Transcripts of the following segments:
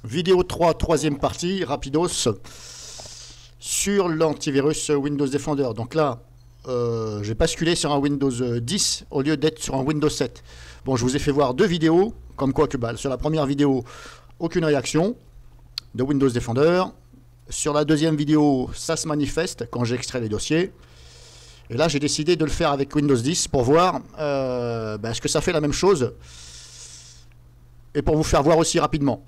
Vidéo 3, troisième partie, rapidos, sur l'antivirus Windows Defender. Donc là, j'ai basculé sur un Windows 10 au lieu d'être sur un Windows 7. Bon, je vous ai fait voir deux vidéos, comme quoi que sur la première vidéo, aucune réaction de Windows Defender. Sur la deuxième vidéo, ça se manifeste quand j'ai extrait les dossiers. Et là, j'ai décidé de le faire avec Windows 10 pour voir est-ce que ça fait la même chose. Et pour vous faire voir aussi rapidement.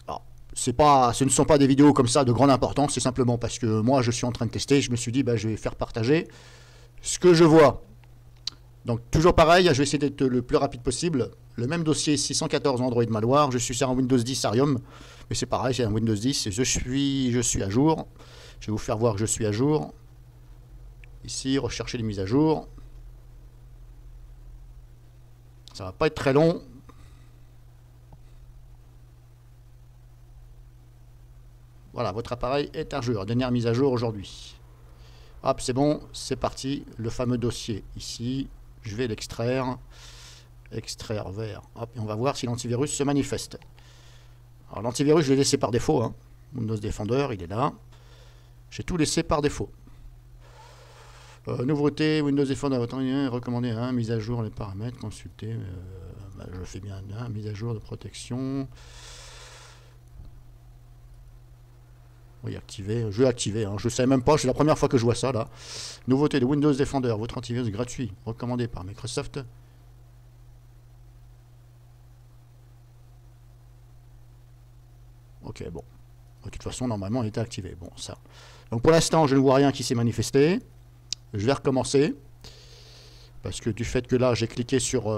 Alors, ce ne sont pas des vidéos comme ça de grande importance, c'est simplement parce que moi, je suis en train de tester. Je me suis dit, je vais faire partager ce que je vois. Donc, toujours pareil, je vais essayer d'être le plus rapide possible. Le même dossier 614 Android Malware. Je suis sur un Windows 10 Arium. Mais c'est pareil, c'est un Windows 10 et je suis à jour. Je vais vous faire voir que je suis à jour. Ici, rechercher les mises à jour. Ça va pas être très long. Voilà, votre appareil est à jour. Dernière mise à jour aujourd'hui. Hop, c'est bon, c'est parti. Le fameux dossier ici. Je vais l'extraire. Extraire vers. Hop, et on va voir si l'antivirus se manifeste. Alors l'antivirus, je l'ai laissé par défaut. Hein. Windows Defender, il est là. J'ai tout laissé par défaut. Nouveauté, Windows Defender, recommandé, hein, mise à jour les paramètres, consulter. Je fais bien, hein, mise à jour de protection. Oui, activer. Je vais activer. Hein. Je ne sais même pas, c'est la première fois que je vois ça là. Nouveauté de Windows Defender, votre antivirus gratuit, recommandé par Microsoft. Ok, bon. De toute façon, normalement, il était activé. Bon, ça. Donc pour l'instant, je ne vois rien qui s'est manifesté. Je vais recommencer. Parce que du fait que là, j'ai cliqué sur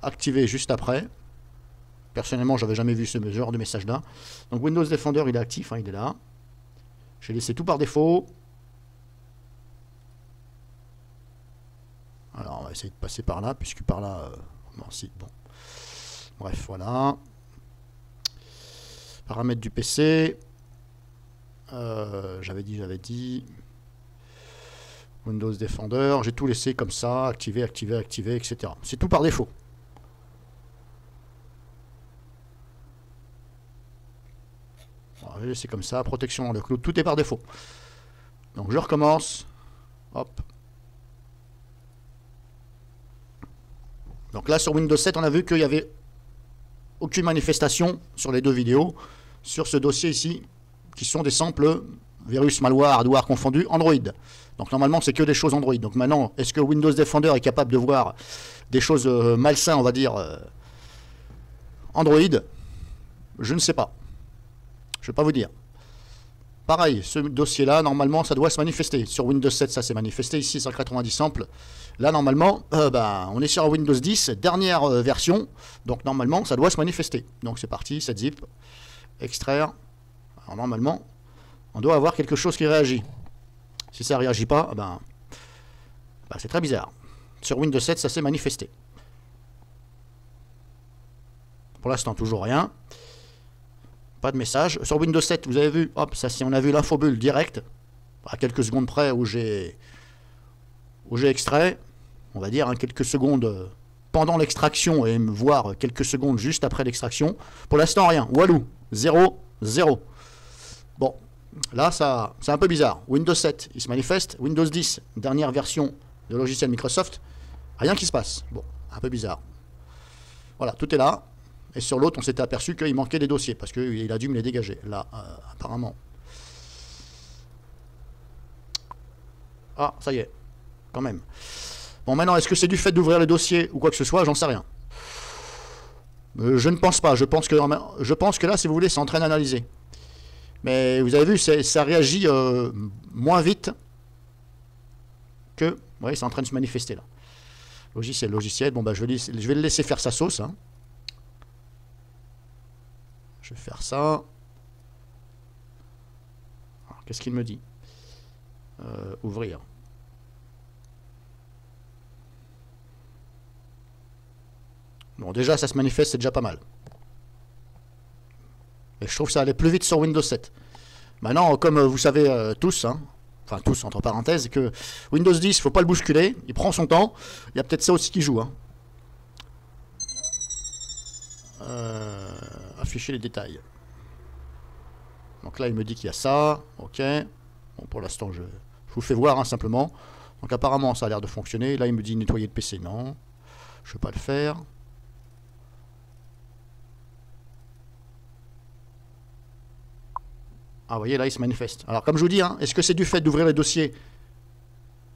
activer juste après. Personnellement, j'avais jamais vu ce genre de message là. Donc Windows Defender, il est actif, hein, il est là. J'ai laissé tout par défaut. Alors, on va essayer de passer par là, puisque par là... bon, si, bon. Bref, voilà. Paramètres du PC. J'avais dit. Windows Defender. J'ai tout laissé comme ça. Activer, etc. C'est tout par défaut. J'ai laissé comme ça. Protection dans le cloud. Tout est par défaut. Donc je recommence. Hop. Donc là, sur Windows 7, on a vu qu'il n'y avait aucune manifestation sur les deux vidéos. Sur ce dossier ici, qui sont des samples virus, malware, hardware confondu, Android. Donc normalement, c'est que des choses Android. Donc maintenant, est-ce que Windows Defender est capable de voir des choses malsaines, on va dire, Android? Je ne sais pas. Je ne vais pas vous dire. Pareil, ce dossier-là, normalement, ça doit se manifester. Sur Windows 7, ça s'est manifesté. Ici, 190 samples. Là, normalement, on est sur Windows 10, dernière version. Donc normalement, ça doit se manifester. Donc c'est parti, 7 zip. Extraire. Alors normalement, on doit avoir quelque chose qui réagit. Si ça ne réagit pas, c'est très bizarre. Sur Windows 7, ça s'est manifesté. Pour l'instant, toujours rien. Pas de message. Sur Windows 7, vous avez vu, hop, ça, si on a vu l'infobulle direct, à quelques secondes près où j'ai extrait, on va dire, hein, quelques secondes pendant l'extraction et voire quelques secondes juste après l'extraction. Pour l'instant, rien. Walou, 0, 0. Bon, là, c'est un peu bizarre. Windows 7, il se manifeste. Windows 10, dernière version de logiciel Microsoft, rien qui se passe. Bon, un peu bizarre. Voilà, tout est là. Et sur l'autre, on s'était aperçu qu'il manquait des dossiers, parce qu'il a dû me les dégager. Là, apparemment. Ah, ça y est. Quand même. Bon, maintenant, est-ce que c'est du fait d'ouvrir les dossiers ou quoi que ce soit? J'en sais rien. Je ne pense pas. Je pense que là, si vous voulez, c'est en train d'analyser. Mais vous avez vu, ça réagit moins vite que... Oui, c'est en train de se manifester, là. Logiciel. Bon, je vais le laisser faire sa sauce, hein. Je vais faire ça. Qu'est-ce qu'il me dit? Ouvrir. Bon, déjà, ça se manifeste, c'est déjà pas mal. Et je trouve que ça allait plus vite sur Windows 7. Maintenant, comme vous savez tous, hein, enfin tous entre parenthèses, que Windows 10, il ne faut pas le bousculer, il prend son temps. Il y a peut-être ça aussi qui joue. Hein. Afficher les détails. Donc là, il me dit qu'il y a ça. Ok. Bon, pour l'instant, je vous fais voir, hein, simplement. Donc apparemment, ça a l'air de fonctionner. Là, il me dit nettoyer le PC. Non, je ne vais pas le faire. Ah, vous voyez, là, il se manifeste. Alors, comme je vous dis, hein, est-ce que c'est du fait d'ouvrir les dossiers,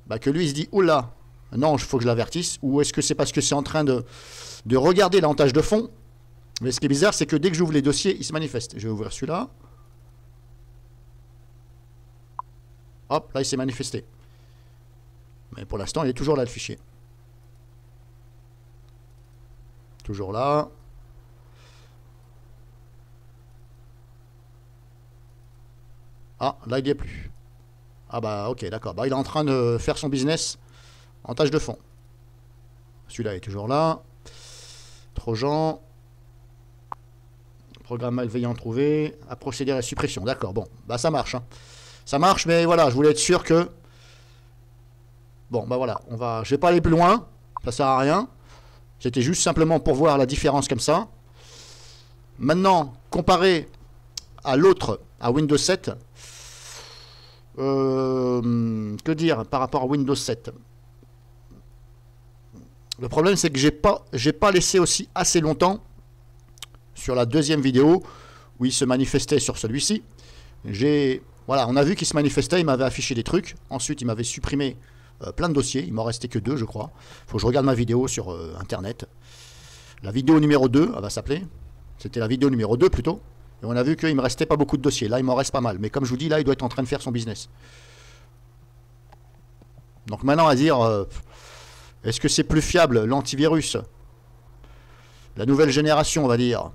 bah, que lui, il se dit, oula, non, il faut que je l'avertisse, ou est-ce que c'est parce que c'est en train de regarder la tâche de fond? Mais ce qui est bizarre, c'est que dès que j'ouvre les dossiers, il se manifeste. Je vais ouvrir celui-là. Hop, là, il s'est manifesté. Mais pour l'instant, il est toujours là, le fichier. Toujours là. Ah, là, il n'y est plus. Ah bah, ok, d'accord. Bah, il est en train de faire son business en tâche de fond. Celui-là est toujours là. Trojan. Programme malveillant trouvé. À procéder à la suppression. D'accord, bon. Bah, ça marche. Hein. Ça marche, mais voilà, je voulais être sûr que... Bon, bah voilà, je vais pas aller plus loin. Ça sert à rien. C'était juste simplement pour voir la différence comme ça. Maintenant, comparé à l'autre, à Windows 7... que dire par rapport à Windows 7? Le problème, c'est que j'ai pas laissé aussi assez longtemps sur la deuxième vidéo où il se manifestait sur celui-ci. Voilà, on a vu qu'il se manifestait, il m'avait affiché des trucs. Ensuite, il m'avait supprimé plein de dossiers. Il m'en restait que 2, je crois. Il faut que je regarde ma vidéo sur Internet. La vidéo numéro 2, elle va s'appeler. C'était la vidéo numéro 2 plutôt. Et on a vu qu'il me restait pas beaucoup de dossiers. Là, il m'en reste pas mal. Mais comme je vous dis, là, il doit être en train de faire son business. Donc maintenant, à dire, est-ce que c'est plus fiable, l'antivirus, la nouvelle génération, on va dire,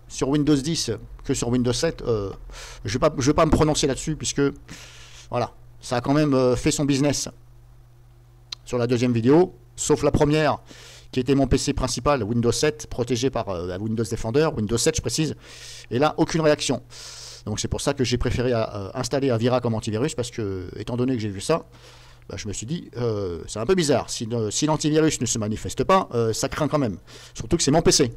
sur Windows 10 que sur Windows 7, je vais pas me prononcer là-dessus, puisque, voilà, ça a quand même fait son business sur la deuxième vidéo, sauf la première, qui était mon PC principal, Windows 7, protégé par Windows Defender, Windows 7 je précise, et là, aucune réaction. Donc c'est pour ça que j'ai préféré installer Avira comme antivirus, parce que, étant donné que j'ai vu ça, bah, je me suis dit, c'est un peu bizarre, si l'antivirus ne se manifeste pas, ça craint quand même, surtout que c'est mon PC.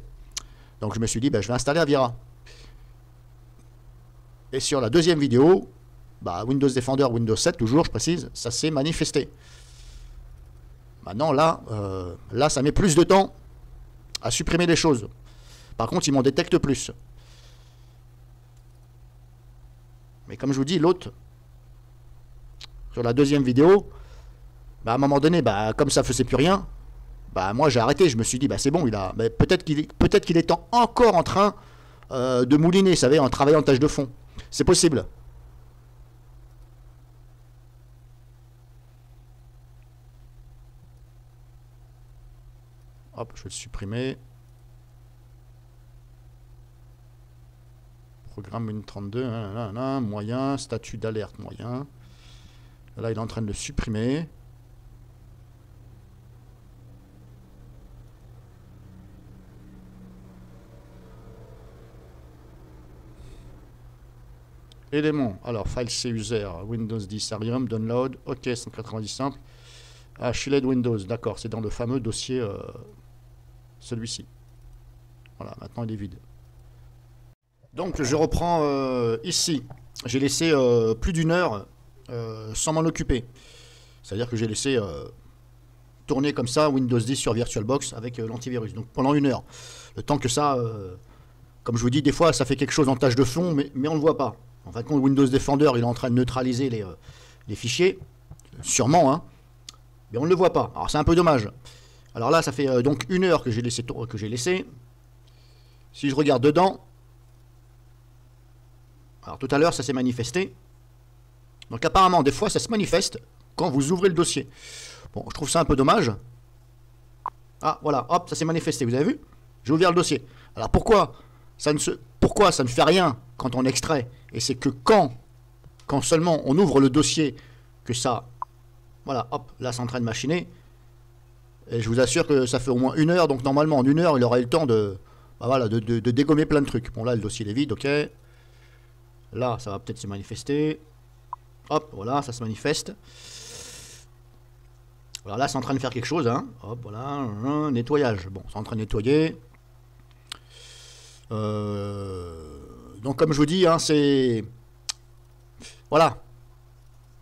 Donc je me suis dit, bah, je vais installer Avira. Et sur la deuxième vidéo, bah, Windows Defender, Windows 7, toujours, je précise, ça s'est manifesté. Maintenant, là, ça met plus de temps à supprimer les choses. Par contre, il m'en détecte plus. Mais comme je vous dis, l'autre, sur la deuxième vidéo, bah, à un moment donné, bah, comme ça ne faisait plus rien, bah, moi j'ai arrêté. Je me suis dit, bah, c'est bon, peut-être qu'il est encore en train de mouliner, vous savez, en travaillant en tâche de fond. C'est possible. Hop, je vais le supprimer. Programme Win32, moyen, statut d'alerte moyen. Là, il est en train de le supprimer. Éléments. Alors, file C user, Windows 10 Arium, download, OK, 190 simple. Ah, Shielded Windows, d'accord, c'est dans le fameux dossier, celui-ci. Voilà, maintenant il est vide. Donc, je reprends ici. J'ai laissé plus d'une heure sans m'en occuper. C'est-à-dire que j'ai laissé tourner comme ça Windows 10 sur VirtualBox avec l'antivirus. Donc, pendant une heure. Le temps que ça, comme je vous dis, des fois, ça fait quelque chose en tâche de fond, mais on ne le voit pas. En fin de compte, Windows Defender, il est en train de neutraliser les fichiers, sûrement, hein, mais on ne le voit pas. Alors c'est un peu dommage. Alors là, ça fait donc une heure que j'ai laissé. Si je regarde dedans, alors tout à l'heure, ça s'est manifesté. Donc apparemment, des fois, ça se manifeste quand vous ouvrez le dossier. Bon, je trouve ça un peu dommage. Ah, voilà, hop, ça s'est manifesté, vous avez vu? J'ai ouvert le dossier. Alors pourquoi ça ne fait rien quand on extrait? Et c'est que quand seulement on ouvre le dossier, que ça, voilà, hop, là c'est en train de machiner. Et je vous assure que ça fait au moins une heure, donc normalement en une heure, il aurait eu le temps de, bah voilà, de dégommer plein de trucs. Bon là, le dossier est vide, ok. Là, ça va peut-être se manifester. Hop, voilà, ça se manifeste. Alors là, c'est en train de faire quelque chose, hein. Hop, voilà, nettoyage. Bon, c'est en train de nettoyer. Donc comme je vous dis, hein, c'est voilà.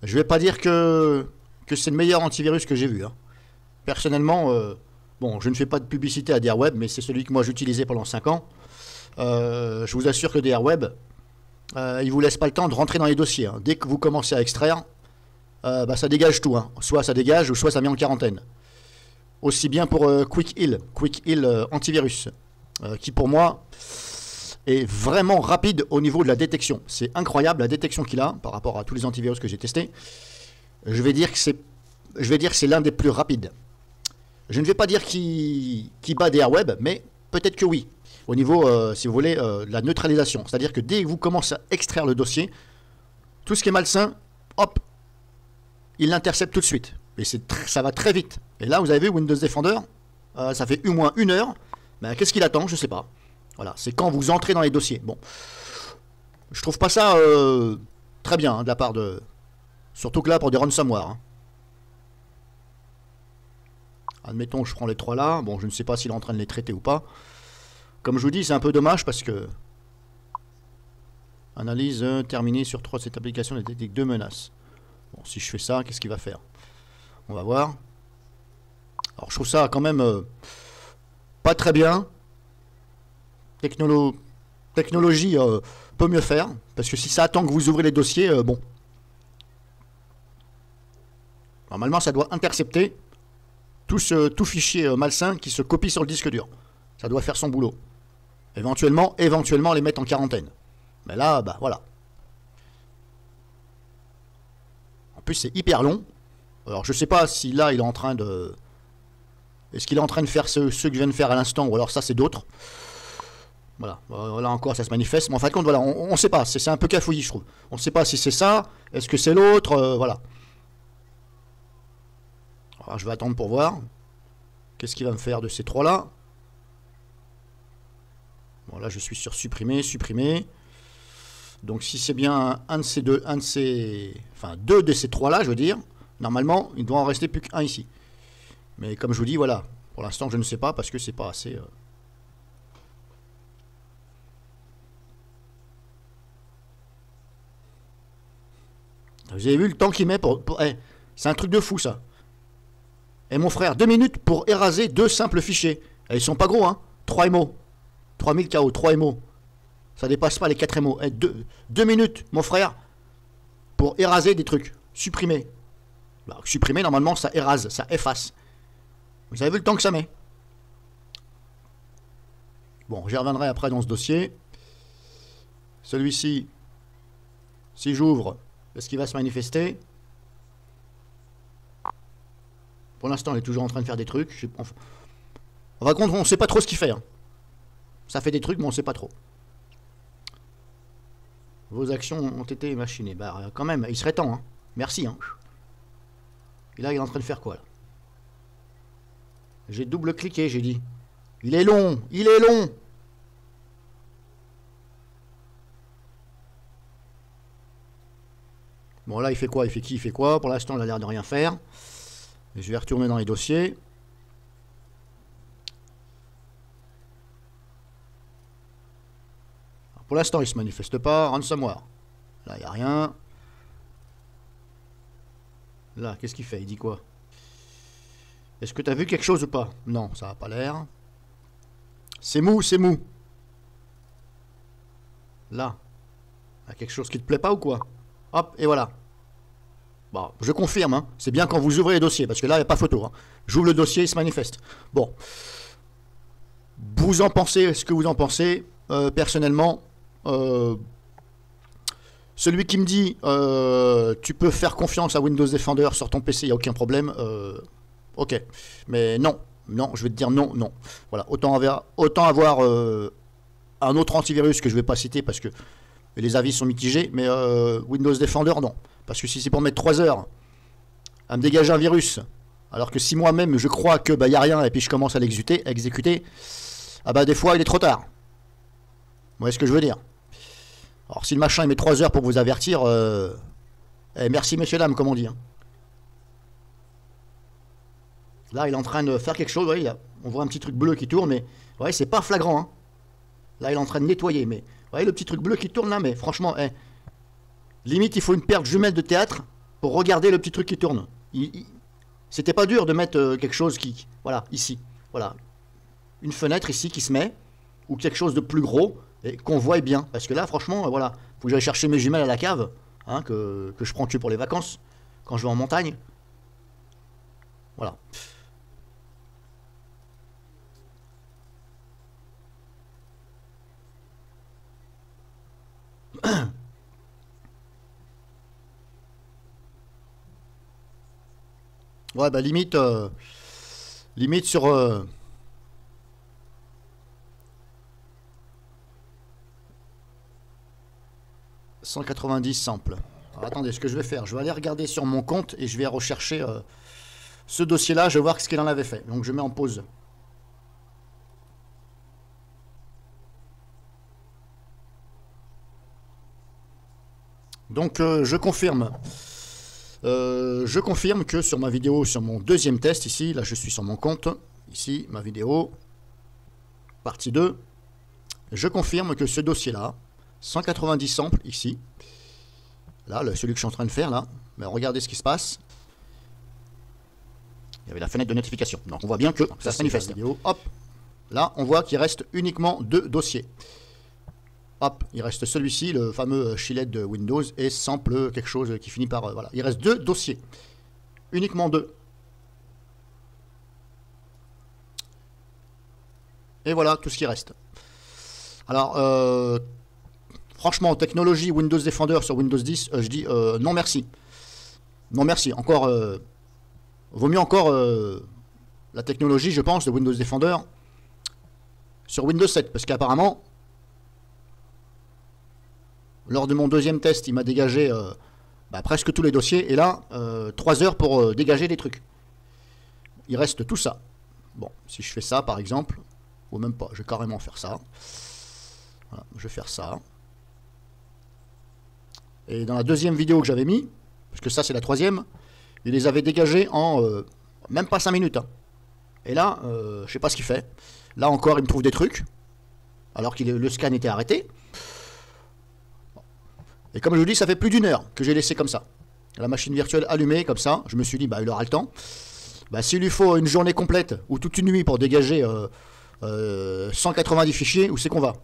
Je vais pas dire que c'est le meilleur antivirus que j'ai vu. Hein. Personnellement, bon, je ne fais pas de publicité à DRWeb, mais c'est celui que moi j'utilisais pendant 5 ans. Je vous assure que DRWeb, il vous laisse pas le temps de rentrer dans les dossiers. Hein. Dès que vous commencez à extraire, bah, ça dégage tout. Hein. Soit ça dégage, ou soit ça met en quarantaine. Aussi bien pour Quick Heal antivirus, qui pour moi est vraiment rapide au niveau de la détection. C'est incroyable la détection qu'il a par rapport à tous les antivirus que j'ai testés. Je vais dire que c'est l'un des plus rapides. Je ne vais pas dire qu'il bat DRWeb, mais peut-être que oui. Au niveau, si vous voulez, de la neutralisation. C'est-à-dire que dès que vous commencez à extraire le dossier, tout ce qui est malsain, hop, il l'intercepte tout de suite. Et ça va très vite. Et là, vous avez vu, Windows Defender, ça fait au moins 1 heure. Ben, qu'est-ce qu'il attend? Je ne sais pas. Voilà, c'est quand vous entrez dans les dossiers. Bon, je trouve pas ça très bien hein, de la part de... Surtout que là, pour des ransomware. Hein. Admettons, je prends les 3 là. Bon, je ne sais pas s'il est en train de les traiter ou pas. Comme je vous dis, c'est un peu dommage parce que... Analyse terminée sur 3 de cette application, elle détecte 2 menaces. Bon, si je fais ça, qu'est-ce qu'il va faire? On va voir. Alors, je trouve ça quand même pas très bien. Technologie peut mieux faire. Parce que si ça attend que vous ouvrez les dossiers, bon. Normalement, ça doit intercepter tout fichier malsain qui se copie sur le disque dur. Ça doit faire son boulot. Éventuellement les mettre en quarantaine. Mais là, bah voilà. En plus, c'est hyper long. Alors, je sais pas si là, il est en train de... Est-ce qu'il est en train de faire ceux que je viens de faire à l'instant, ou alors ça, c'est d'autres. Voilà. Là encore, ça se manifeste. Mais en fin de compte, voilà, on ne sait pas. C'est un peu cafouillis, je trouve. On ne sait pas si c'est ça. Est-ce que c'est l'autre voilà. Alors, je vais attendre pour voir. Qu'est-ce qu'il va me faire de ces 3-là? Bon, là, je suis sur supprimer. Donc, si c'est bien un de ces deux, enfin, 2 de ces 3-là, je veux dire, normalement, il doit en rester plus qu'un ici. Mais comme je vous dis, voilà, pour l'instant, je ne sais pas parce que c'est pas assez... Vous avez vu le temps qu'il met pour... c'est un truc de fou, ça. Et mon frère, 2 minutes pour éraser 2 simples fichiers. Et ils sont pas gros, hein. 3 MO. 3000 KO, 3 MO. Ça dépasse pas les 4 MO. 2 minutes, mon frère, pour éraser des trucs. Supprimer. Bah, supprimer, normalement, ça érase, ça efface. Vous avez vu le temps que ça met? Bon, j'y reviendrai après dans ce dossier. Celui-ci, si j'ouvre, est-ce qu'il va se manifester? Pour l'instant, il est toujours en train de faire des trucs. On va compte, on ne sait pas trop ce qu'il fait. Hein. Ça fait des trucs, mais on ne sait pas trop. Vos actions ont été machinées. Bah, quand même, il serait temps. Hein. Merci. Hein. Et là, il est en train de faire quoi là? J'ai double-cliqué, j'ai dit. Il est long. Il est long. Bon, là, il fait quoi? Il fait qui? Il fait quoi? Pour l'instant, il a l'air de rien faire. Et je vais retourner dans les dossiers. Alors, pour l'instant, il ne se manifeste pas. Ransomware. Là, il n'y a rien. Là, qu'est-ce qu'il fait? Il dit quoi? Est-ce que tu as vu quelque chose ou pas? Non, ça n'a pas l'air. C'est mou, c'est mou. Là. Il y a quelque chose qui te plaît pas ou quoi? Hop, et voilà. Bon, je confirme, hein. C'est bien quand vous ouvrez les dossiers, parce que là, il n'y a pas photo. Hein. J'ouvre le dossier, il se manifeste. Bon. Vous en pensez ce que vous en pensez. Personnellement, celui qui me dit tu peux faire confiance à Windows Defender sur ton PC, il n'y a aucun problème. Ok. Mais non. Non, je vais te dire non, non. Voilà. Autant avoir un autre antivirus que je ne vais pas citer parce que les avis sont mitigés, mais Windows Defender, non. Parce que si c'est pour mettre 3 heures à me dégager un virus, alors que si moi-même je crois que bah, y a rien et puis je commence à exécuter, ah bah des fois il est trop tard. Vous voyez ce que je veux dire? Alors si le machin il met 3 heures pour vous avertir, merci messieurs dames comme on dit. Hein. Là il est en train de faire quelque chose, ouais, on voit un petit truc bleu qui tourne, mais ouais, c'est pas flagrant. Hein. Là il est en train de nettoyer, mais vous voyez le petit truc bleu qui tourne là, mais franchement, Limite, il faut une paire de jumelles de théâtre pour regarder le petit truc qui tourne. C'était pas dur de mettre quelque chose qui... Voilà, ici. Voilà. Une fenêtre ici qui se met, ou quelque chose de plus gros, et qu'on voit bien. Parce que là, franchement, voilà, faut que j'aille chercher mes jumelles à la cave, hein, que je prends que pour les vacances, quand je vais en montagne. Voilà. Ouais, bah limite, limite sur 190 samples. Alors, attendez, ce que je vais faire, je vais aller regarder sur mon compte et je vais rechercher ce dossier-là, je vais voir ce qu'il en avait fait. Donc je mets en pause. Donc je confirme. Je confirme que sur ma vidéo, sur mon deuxième test ici, là je suis sur mon compte, ici ma vidéo, partie 2, je confirme que ce dossier-là, 190 samples ici, là, celui que je suis en train de faire là, mais regardez ce qui se passe. Il y avait la fenêtre de notification, donc on voit bien que ça se manifeste. Vidéo, hop, là on voit qu'il reste uniquement 2 dossiers. Hop, il reste celui-ci, le fameux Shielded de Windows, et sample quelque chose qui finit par... voilà, il reste 2 dossiers. Uniquement 2. Et voilà tout ce qui reste. Alors, franchement, technologie Windows Defender sur Windows 10, je dis non merci. Non merci. Encore, vaut mieux encore la technologie, je pense, de Windows Defender sur Windows 7, parce qu'apparemment... Lors de mon deuxième test, il m'a dégagé presque tous les dossiers. Et là, 3 heures pour dégager des trucs. Il reste tout ça. Bon, si je fais ça, par exemple, ou même pas, je vais carrément faire ça. Voilà, je vais faire ça. Et dans la deuxième vidéo que j'avais mis, parce que ça c'est la troisième, il les avait dégagés en même pas 5 minutes. Hein. Et là, je sais pas ce qu'il fait. Là encore, il me trouve des trucs, alors que le scan était arrêté. Et comme je vous dis, ça fait plus d'1 heure que j'ai laissé comme ça. La machine virtuelle allumée comme ça. Je me suis dit, bah il aura le temps. Bah s'il lui faut une journée complète ou toute une nuit pour dégager 190 fichiers, où c'est qu'on va?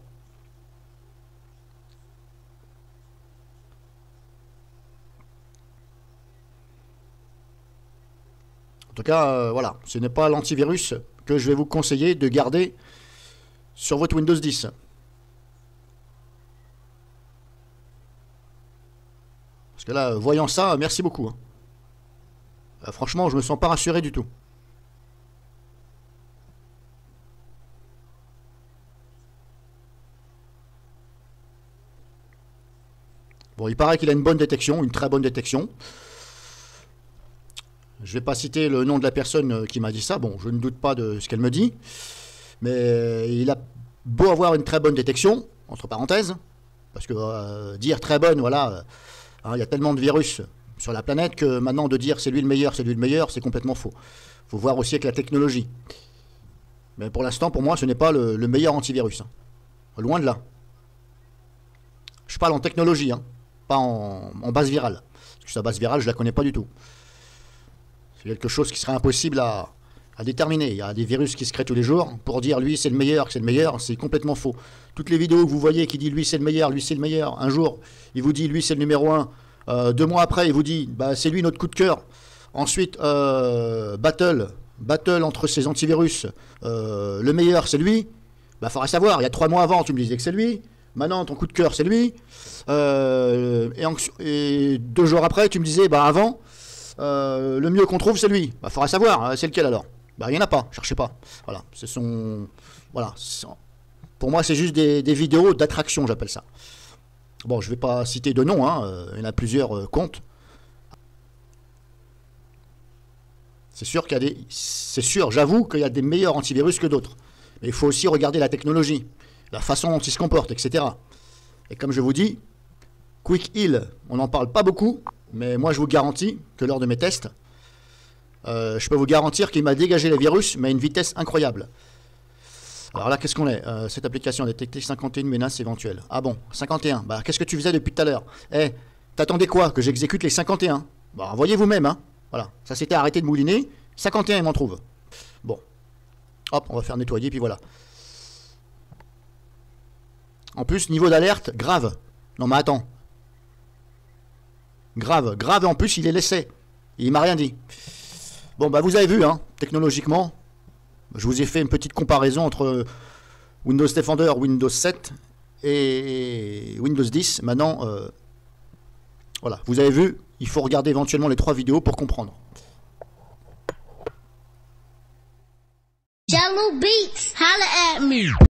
En tout cas, voilà. Ce n'est pas l'antivirus que je vais vous conseiller de garder sur votre Windows 10. Parce que là, voyant ça, merci beaucoup. Franchement, je me sens pas rassuré du tout. Bon, il paraît qu'il a une bonne détection, une très bonne détection. Je vais pas citer le nom de la personne qui m'a dit ça. Bon, je ne doute pas de ce qu'elle me dit. Mais il a beau avoir une très bonne détection, entre parenthèses, parce que dire très bonne, voilà... il y a tellement de virus sur la planète que maintenant de dire c'est lui le meilleur, c'est complètement faux. Il faut voir aussi avec la technologie. Mais pour l'instant, pour moi, ce n'est pas le meilleur antivirus. Hein. Loin de là. Je parle en technologie, hein, pas en base virale. Parce que sa base virale, je ne la connais pas du tout. C'est quelque chose qui serait impossible à déterminer. Il y a des virus qui se créent tous les jours. Pour dire lui c'est le meilleur, c'est complètement faux. Toutes les vidéos que vous voyez qui disent lui c'est le meilleur, un jour il vous dit lui c'est le numéro 1, 2 mois après il vous dit bah, c'est lui notre coup de cœur. Ensuite battle entre ces antivirus, le meilleur c'est lui. Bah faudrait savoir, il y a 3 mois avant tu me disais que c'est lui, maintenant ton coup de cœur c'est lui, et 2 jours après tu me disais bah avant le mieux qu'on trouve c'est lui. Bah faudrait savoir, c'est lequel alors? Bah il n'y en a pas, cherchez pas. Voilà, voilà. Pour moi c'est juste des vidéos d'attraction, j'appelle ça. Bon, je vais pas citer de nom, hein, il y en a plusieurs comptes. C'est sûr j'avoue qu'il y a des meilleurs antivirus que d'autres. Mais il faut aussi regarder la technologie, la façon dont ils se comportent, etc. Et comme je vous dis, Quick Heal, on n'en parle pas beaucoup, mais moi je vous garantis que lors de mes tests, je peux vous garantir qu'il m'a dégagé les virus, mais à une vitesse incroyable. Alors là, qu'est-ce qu'on est cette application a détecté 51 menaces éventuelles. Ah bon, 51. Bah, qu'est-ce que tu faisais depuis tout à l'heure? T'attendais quoi? Que j'exécute les 51? Bon, voyez vous-même, hein. Voilà, ça s'était arrêté de mouliner. 51, il m'en trouve. Bon. Hop, on va faire nettoyer, puis voilà. En plus, niveau d'alerte, grave. Non mais attends. Grave, grave, et en plus, il est laissé. Il m'a rien dit. Bon, bah vous avez vu, hein, technologiquement, je vous ai fait une petite comparaison entre Windows Defender, Windows 7 et Windows 10. Maintenant, voilà, vous avez vu, il faut regarder éventuellement les 3 vidéos pour comprendre. Jello Beats, holla at me.